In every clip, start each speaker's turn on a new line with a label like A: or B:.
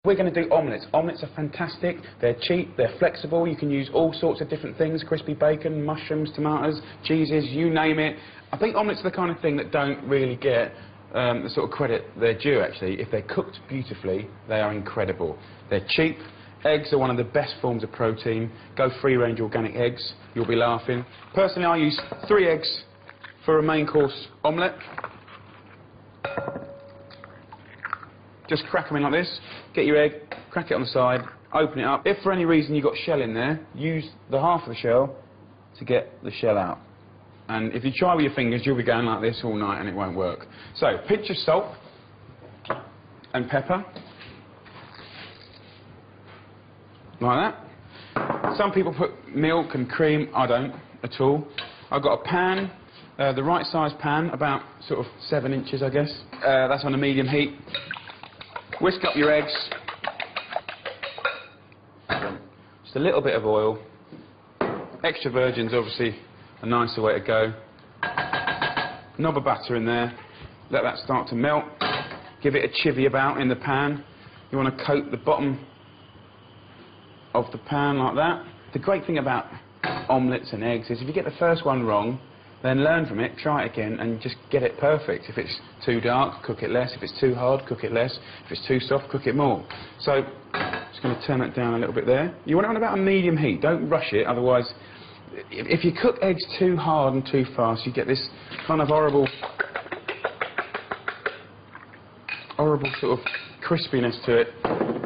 A: We're going to do omelettes. Omelettes are fantastic, they're cheap, they're flexible, you can use all sorts of different things, crispy bacon, mushrooms, tomatoes, cheeses, you name it. I think omelettes are the kind of thing that don't really get the sort of credit they're due, actually. If they're cooked beautifully, they are incredible. They're cheap. Eggs are one of the best forms of protein. Go free-range organic eggs, you'll be laughing. Personally, I use 3 eggs for a main course omelette. Just crack them in like this, get your egg, crack it on the side, open it up. If for any reason you've got shell in there, use the half of the shell to get the shell out. And if you try with your fingers, you'll be going like this all night and it won't work. So, pinch of salt and pepper. Like that. Some people put milk and cream, I don't at all. I've got a pan, the right size pan, about sort of 7 inches I guess. That's on a medium heat. Whisk up your eggs, just a little bit of oil, extra virgin's obviously a nicer way to go, knob of butter in there, let that start to melt, give it a chivvy about in the pan. You want to coat the bottom of the pan like that. The great thing about omelettes and eggs is if you get the first one wrong, then learn from it, try it again, and just get it perfect. If it's too dark, cook it less. If it's too hard, cook it less. If it's too soft, cook it more. So, just going to turn that down a little bit there. You want it on about a medium heat. Don't rush it, otherwise, if you cook eggs too hard and too fast, you get this kind of horrible sort of crispiness to it,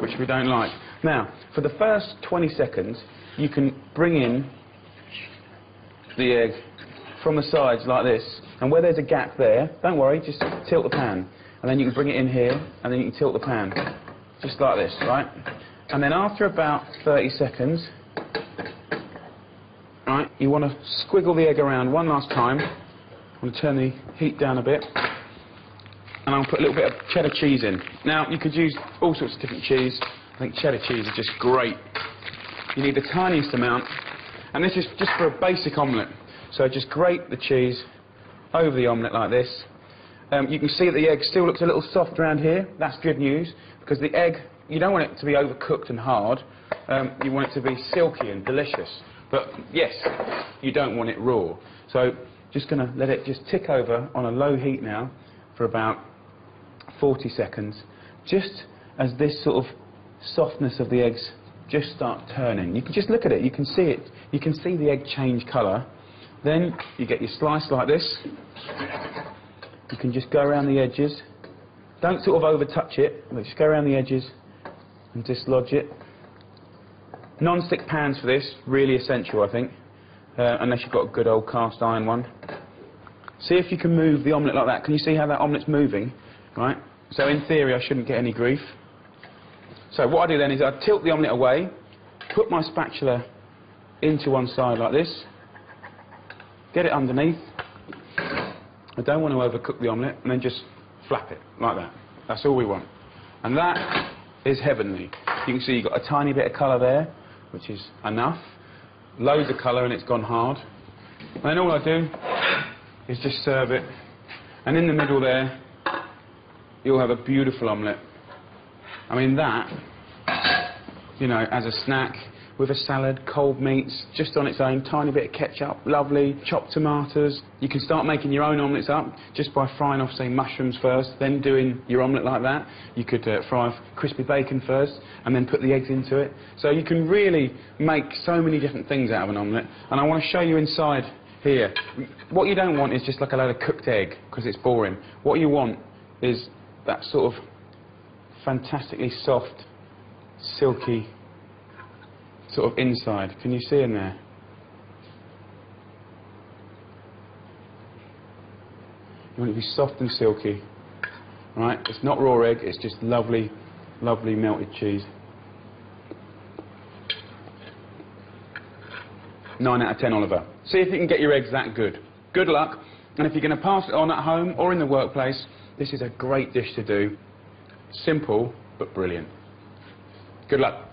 A: which we don't like. Now, for the first 20 seconds, you can bring in the egg from the sides like this, and where there's a gap there, don't worry, just tilt the pan, and then you can bring it in here, and then you can tilt the pan, just like this, right? And then after about 30 seconds, right, you want to squiggle the egg around one last time. I'm going to turn the heat down a bit, and I'll put a little bit of cheddar cheese in. Now, you could use all sorts of different cheese. I think cheddar cheese is just great. You need the tiniest amount, and this is just for a basic omelette. So just grate the cheese over the omelette like this. You can see that the egg still looks a little soft around here. That's good news, because the egg, you don't want it to be overcooked and hard. You want it to be silky and delicious. But yes, you don't want it raw. So just going to let it just tick over on a low heat now for about 40 seconds. Just as this sort of softness of the eggs just start turning. You can just look at it, you can see it. You can see the egg change colour. Then you get your slice like this. You can just go around the edges. Don't sort of over-touch it, but just go around the edges and dislodge it. Non-stick pans for this, really essential, I think, unless you've got a good old cast iron one. See if you can move the omelette like that. Can you see how that omelette's moving? Right? So in theory, I shouldn't get any grief. So what I do then is I tilt the omelette away, put my spatula into one side like this, get it underneath. I don't want to overcook the omelette, and then just flap it like that. That's all we want. And that is heavenly. You can see you've got a tiny bit of colour there, which is enough. Loads of colour and it's gone hard. And then all I do is just serve it. And in the middle there, you'll have a beautiful omelette. I mean that, you know, as a snack, with a salad, cold meats, just on its own, tiny bit of ketchup, lovely, chopped tomatoes. You can start making your own omelettes up just by frying off, say, mushrooms first, then doing your omelette like that. You could fry off crispy bacon first, and then put the eggs into it. So you can really make so many different things out of an omelette. And I want to show you inside here. What you don't want is just like a load of cooked egg, because it's boring. What you want is that sort of fantastically soft, silky sort of inside. Can you see in there? You want it to be soft and silky, right? It's not raw egg, it's just lovely, lovely melted cheese. 9 out of 10, Oliver. See if you can get your eggs that good. Good luck, and if you're going to pass it on at home or in the workplace, this is a great dish to do. Simple, but brilliant. Good luck.